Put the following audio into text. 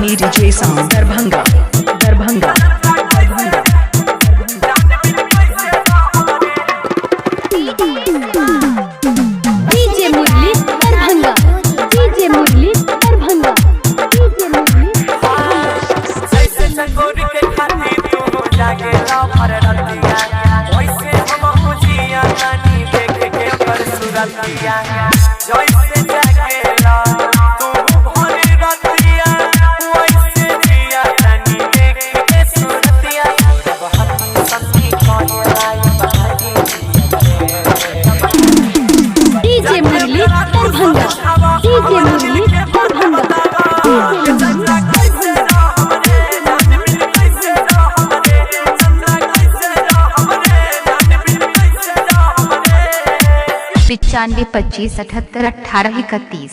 राजधानी DJ sound Darbhanga Darbhanga DJ Murli Darbhanga DJ Murli Darbhanga DJ Murli जैसे चकोर के खाती तू जागे ना भर रतिया वैसे हम खुजिया नानी देख के कर सुरतिया जैसे जागे ना तू भर रतिया वैसे जिया नानी देख के सुरतिया बहुत संती कोई बहारी DJ Murli Darbhanga DJ Murli Darbhanga DJ 95 25 78 18 31।